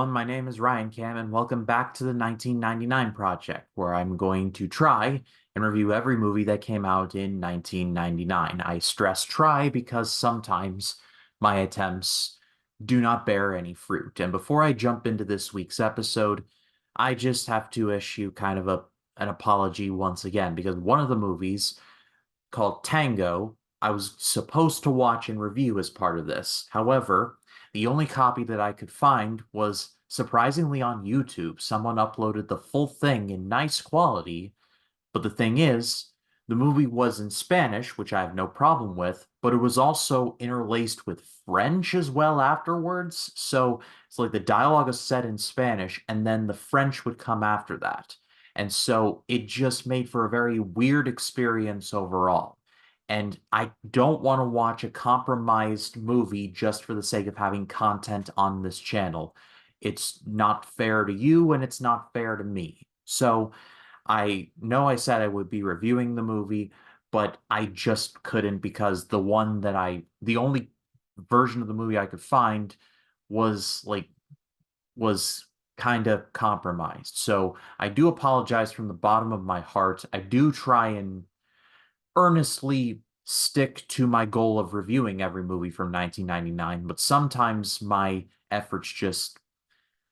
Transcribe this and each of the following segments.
everyone, my name is Ryan Cam, and welcome back to the 1999 Project, where I'm going to try and review every movie that came out in 1999. I stress try because sometimes my attempts do not bear any fruit. And before I jump into this week's episode, I just have to issue kind of an apology once again, because one of the movies called Tango I was supposed to watch and review as part of this. However, the only copy that I could find was surprisingly on YouTube. Someone uploaded the full thing in nice quality, but the thing is, the movie was in Spanish, which I have no problem with, but it was also interlaced with French as well afterwards. So it's like the dialogue is said in Spanish, and then the French would come after that. And so it just made for a very weird experience overall. And I don't want to watch a compromised movie just for the sake of having content on this channel. It's not fair to you, and it's not fair to me. So I know I said I would be reviewing the movie, but I just couldn't because the only version of the movie I could find was was kind of compromised. So I do apologize from the bottom of my heart. I do try and earnestly stick to my goal of reviewing every movie from 1999, but sometimes my efforts just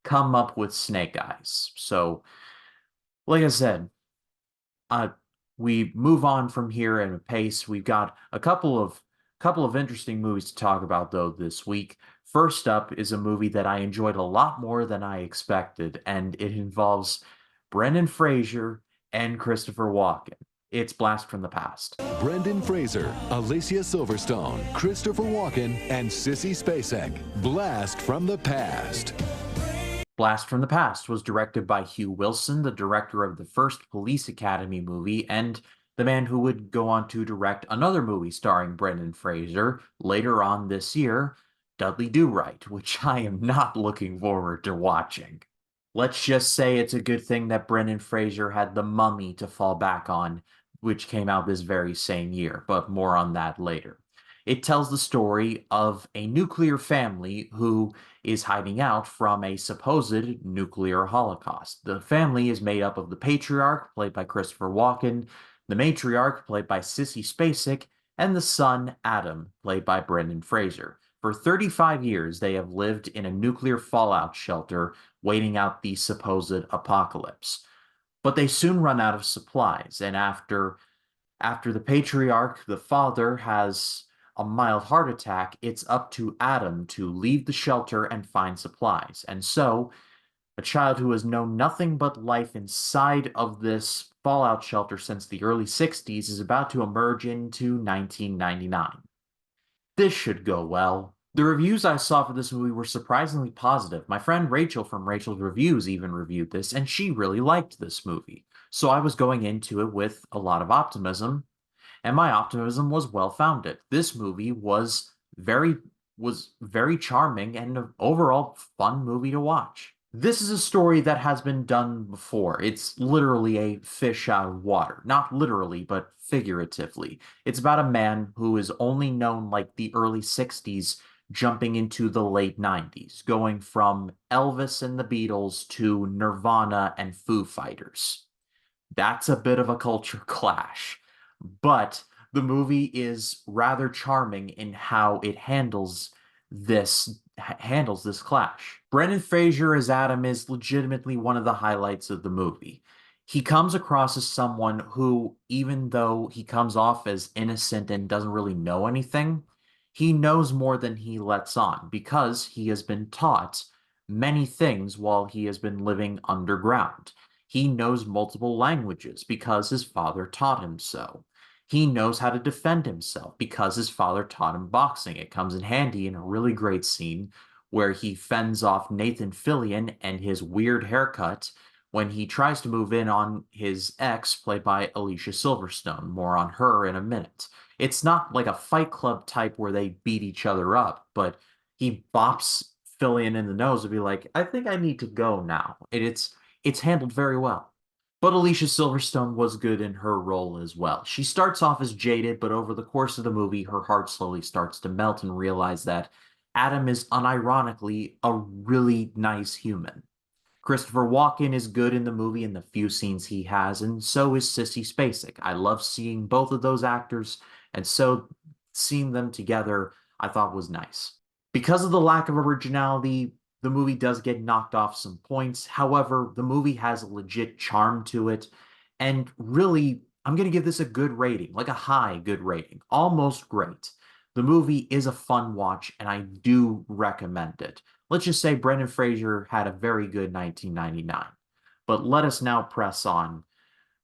come up with snake eyes. So, like I said, uh, we move on from here at a pace. We've got a couple of interesting movies to talk about though this week. First up is a movie that I enjoyed a lot more than I expected, and it involves Brendan Fraser and Christopher Walken. It's Blast from the Past. Brendan Fraser, Alicia Silverstone, Christopher Walken, and Sissy Spacek. Blast from the Past. Blast from the Past was directed by Hugh Wilson, the director of the first Police Academy movie, and the man who would go on to direct another movie starring Brendan Fraser later on this year, Dudley Do-Right, which I am not looking forward to watching. Let's just say it's a good thing that Brendan Fraser had The Mummy to fall back on, which came out this very same year, but more on that later. It tells the story of a nuclear family who is hiding out from a supposed nuclear holocaust. The family is made up of the patriarch, played by Christopher Walken, the matriarch, played by Sissy Spacek, and the son, Adam, played by Brendan Fraser. For 35 years, they have lived in a nuclear fallout shelter, waiting out the supposed apocalypse. But they soon run out of supplies, and after the patriarch, the father, has a mild heart attack, it's up to Adam to leave the shelter and find supplies. And so, a child who has known nothing but life inside of this fallout shelter since the early 60s is about to emerge into 1999. This should go well. The reviews I saw for this movie were surprisingly positive. My friend Rachel from Rachel's Reviews even reviewed this, and she really liked this movie. So I was going into it with a lot of optimism, and my optimism was well founded. This movie was very charming and an overall fun movie to watch. This is a story that has been done before. It's literally a fish out of water. Not literally, but figuratively. It's about a man who is only known like the early 60s, jumping into the late 90s, going from Elvis and the Beatles to Nirvana and Foo Fighters. That's a bit of a culture clash, but the movie is rather charming in how it handles this clash. Brendan Fraser as Adam is legitimately one of the highlights of the movie. He comes across as someone who, even though he comes off as innocent and doesn't really know anything, he knows more than he lets on because he has been taught many things while he has been living underground. He knows multiple languages because his father taught him so. He knows how to defend himself because his father taught him boxing. It comes in handy in a really great scene where he fends off Nathan Fillion and his weird haircut when he tries to move in on his ex, played by Alicia Silverstone. More on her in a minute. It's not like a Fight Club type where they beat each other up, but he bops Fillion in the nose and be like, I think I need to go now. And it's handled very well. But Alicia Silverstone was good in her role as well. She starts off as jaded, but over the course of the movie, her heart slowly starts to melt and realize that Adam is unironically a really nice human. Christopher Walken is good in the movie in the few scenes he has, and so is Sissy Spacek. I love seeing both of those actors, and so seeing them together I thought was nice. Because of the lack of originality, the movie does get knocked off some points. However, the movie has a legit charm to it, and really, I'm going to give this a good rating, like a high good rating, almost great. The movie is a fun watch, and I do recommend it. Let's just say Brendan Fraser had a very good 1999. But let us now press on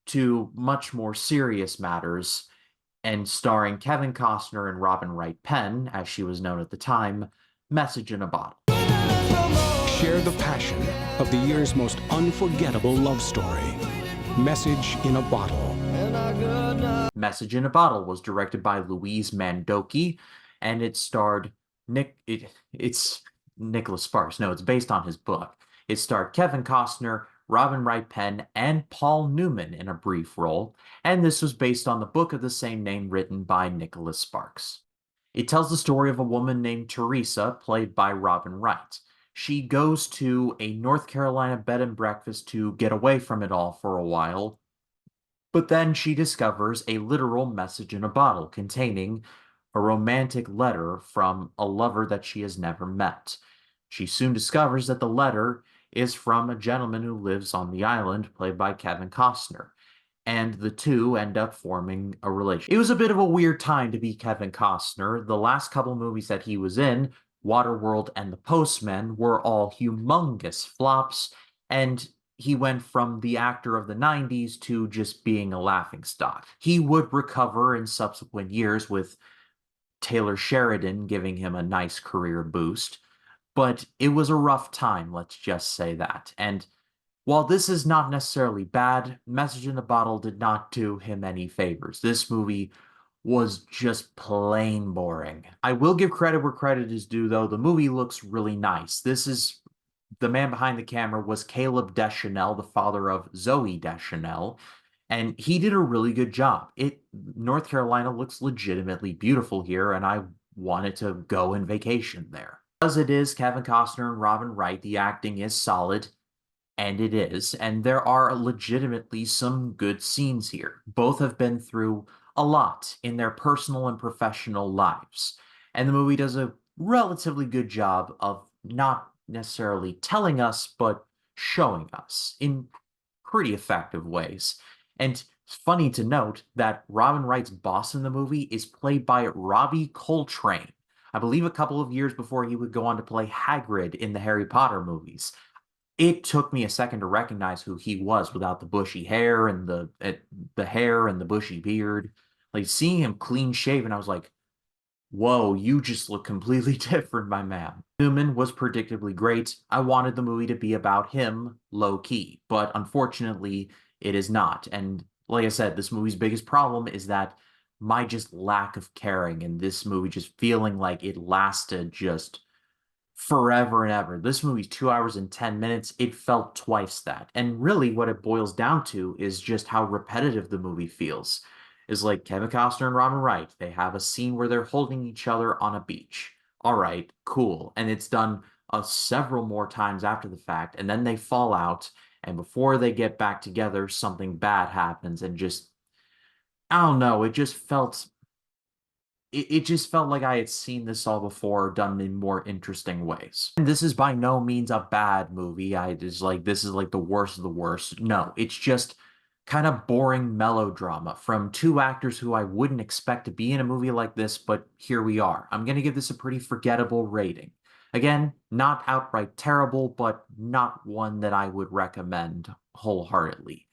to much more serious matters, and starring Kevin Costner and Robin Wright Penn, as she was known at the time, Message in a Bottle. Share the passion of the year's most unforgettable love story. Message in a Bottle. Message in a Bottle was directed by Louise Mandoki, and it starred it's Nicholas Sparks. No, it's based on his book. It starred Kevin Costner, Robin Wright Penn, and Paul Newman in a brief role, and this was based on the book of the same name written by Nicholas Sparks. It tells the story of a woman named Teresa, played by Robin Wright. She goes to a North Carolina bed and breakfast to get away from it all for a while, but then she discovers a literal message in a bottle containing a romantic letter from a lover that she has never met. She soon discovers that the letter is from a gentleman who lives on the island, played by Kevin Costner, and the two end up forming a relationship. It was a bit of a weird time to be Kevin Costner. The last couple movies that he was in, Waterworld and The Postman, were all humongous flops, and he went from the actor of the 90s to just being a laughingstock. He would recover in subsequent years with Taylor Sheridan giving him a nice career boost, but it was a rough time, let's just say that. And while this is not necessarily bad, Message in a Bottle did not do him any favors. This movie was just plain boring. I will give credit where credit is due, though. The movie looks really nice. This is the man behind the camera was Caleb Deschanel, the father of Zoe Deschanel, and he did a really good job. North Carolina looks legitimately beautiful here, and I wanted to go and vacation there. As it is, Kevin Costner and Robin Wright, the acting is solid, and it is, and there are legitimately some good scenes here. Both have been through a lot in their personal and professional lives, and the movie does a relatively good job of not necessarily telling us, but showing us in pretty effective ways. And it's funny to note that Robin Wright's boss in the movie is played by Robbie Coltrane. I believe a couple of years before he would go on to play Hagrid in the Harry Potter movies. It took me a second to recognize who he was without the bushy hair and the hair and the bushy beard. Like seeing him clean shaven, I was like, whoa, you just look completely different, my man. Newman was predictably great. I wanted the movie to be about him, low key, but unfortunately, it is not. And like I said, this movie's biggest problem is that my just lack of caring and this movie just feeling like it lasted just forever and ever. This movie's 2 hours and 10 minutes. It felt twice that. And really what it boils down to is just how repetitive the movie feels. Is like Kevin Costner and Robin Wright. They have a scene where they're holding each other on a beach. All right, cool. And it's done several more times after the fact. And then they fall out. And before they get back together, something bad happens. And just, I don't know, it just felt like I had seen this all before, done in more interesting ways. And this is by no means a bad movie. This is like the worst of the worst. No, it's just kind of boring melodrama from two actors who I wouldn't expect to be in a movie like this, but here we are. I'm going to give this a pretty forgettable rating. Again, not outright terrible, but not one that I would recommend wholeheartedly.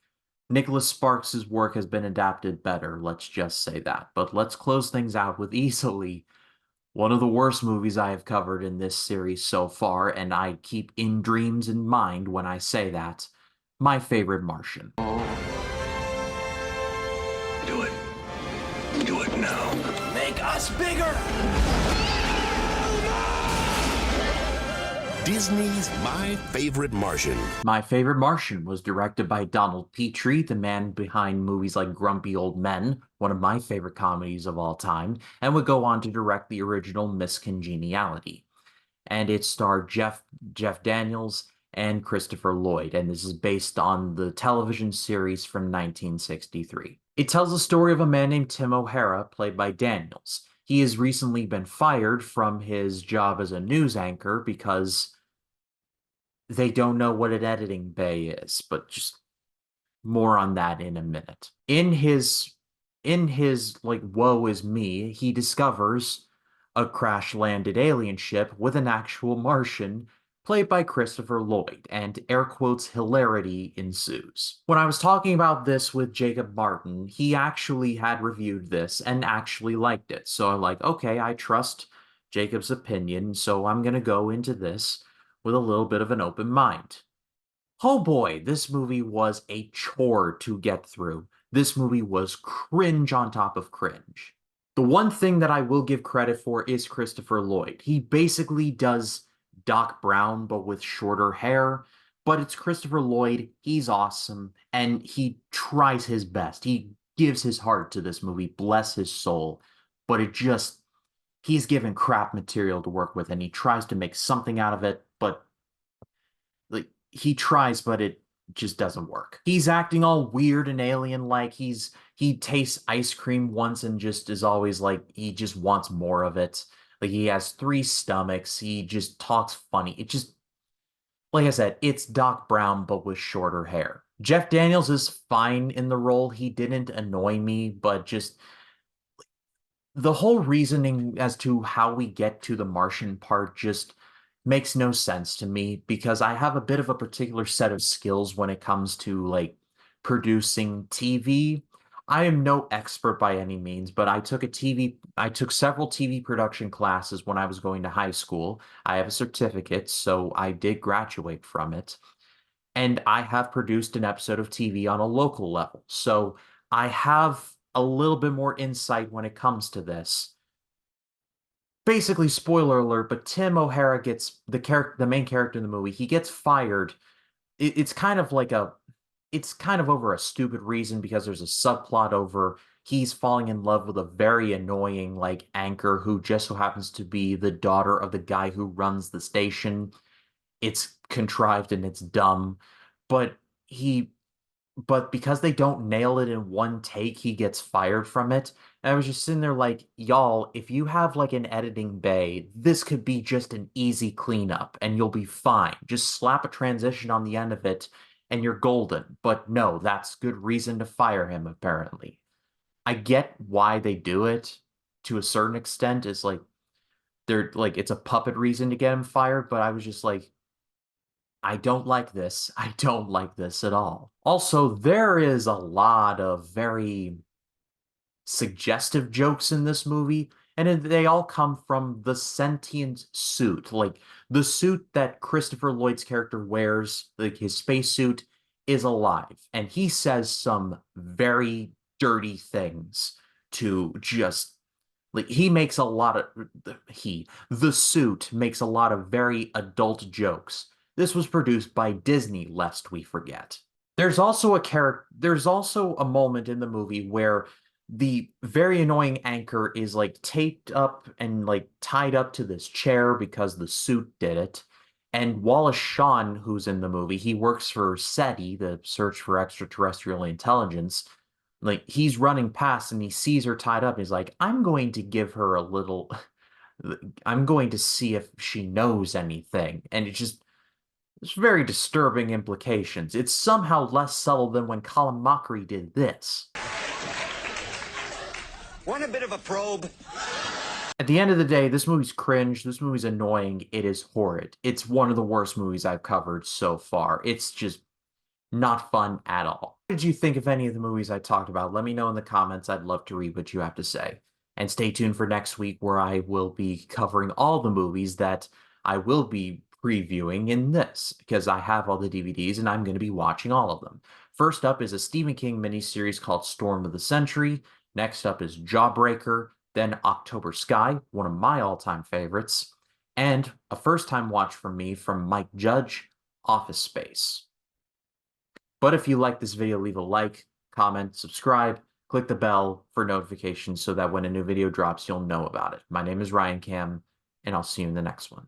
Nicholas Sparks' work has been adapted better, let's just say that. But let's close things out with easily one of the worst movies I have covered in this series so far, and I keep In Dreams in mind when I say that, my favorite Martian. Do it. Do it now. Make us bigger! Disney's My Favorite Martian. My Favorite Martian was directed by Donald Petrie, the man behind movies like Grumpy Old Men, one of my favorite comedies of all time, and would go on to direct the original Miss Congeniality. and it starred Jeff Daniels and Christopher Lloyd, and this is based on the television series from 1963. It tells the story of a man named Tim O'Hara, played by Daniels. He has recently been fired from his job as a news anchor because they don't know what an editing bay is, but just more on that in a minute. In his like woe is me, he discovers a crash-landed alien ship with an actual Martian played by Christopher Lloyd, and air quotes hilarity ensues. When I was talking about this with Jacob Martin, he actually had reviewed this and actually liked it. So I'm like, okay, I trust Jacob's opinion, so I'm gonna go into this with a little bit of an open mind. Oh boy, this movie was a chore to get through. This movie was cringe on top of cringe. The one thing that I will give credit for is Christopher Lloyd. He basically does Doc Brown, but with shorter hair. But it's Christopher Lloyd. He's awesome, and he tries his best. He gives his heart to this movie, bless his soul. But he's given crap material to work with, and he tries to make something out of it, but like he tries, but it just doesn't work. He's acting all weird and alien like he tastes ice cream once and just is always like he just wants more of it. Like he has three stomachs. He just talks funny. It just like I said, it's Doc Brown but with shorter hair. Jeff Daniels is fine in the role. He didn't annoy me, but just the whole reasoning as to how we get to the Martian part just makes no sense to me because I have a bit of a particular set of skills when it comes to like producing TV. I am no expert by any means, but I took several TV production classes when I was going to high school. I have a certificate, so I did graduate from it. And I have produced an episode of TV on a local level. So I have a little bit more insight when it comes to this. Basically, spoiler alert, but Tim O'Hara gets the main character in the movie, he gets fired. It's kind of like it's kind of over a stupid reason because there's a subplot over he's falling in love with a very annoying like anchor who just so happens to be the daughter of the guy who runs the station. It's contrived and it's dumb, but he but because they don't nail it in one take, he gets fired from it. And I was just sitting there like, y'all, if you have like an editing bay, this could be just an easy cleanup and you'll be fine. Just slap a transition on the end of it and you're golden. But no, that's good reason to fire him, apparently. I get why they do it to a certain extent. It's like they're like it's a puppet reason to get him fired, but I was just like, I don't like this. I don't like this at all. Also, there is a lot of very suggestive jokes in this movie, and they all come from the sentient suit. Like the suit that Christopher Lloyd's character wears, like his spacesuit, is alive, and he says some very dirty things to just like he makes a lot of the suit makes a lot of very adult jokes. This was produced by Disney, lest we forget. There's also a moment in the movie where the very annoying anchor is like taped up and like tied up to this chair because the suit did it. And Wallace Shawn, who's in the movie, he works for SETI, the Search for Extraterrestrial Intelligence. Like he's running past and he sees her tied up and he's like, I'm going to give her a little I'm going to see if she knows anything. And it's very disturbing implications. It's somehow less subtle than when Colin Mockery did this. Want a bit of a probe? At the end of the day, this movie's cringe, this movie's annoying, it is horrid. It's one of the worst movies I've covered so far. It's just not fun at all. What did you think of any of the movies I talked about? Let me know in the comments. I'd love to read what you have to say. And stay tuned for next week where I will be covering all the movies that I will be previewing in this because I have all the DVDs and I'm going to be watching all of them. First up is a Stephen King miniseries called Storm of the Century. Next up is Jawbreaker, then October Sky, one of my all-time favorites, and a first-time watch from me from Mike Judge, Office Space. But if you like this video, leave a like, comment, subscribe, click the bell for notifications so that when a new video drops, you'll know about it. My name is Ryan Cam, and I'll see you in the next one.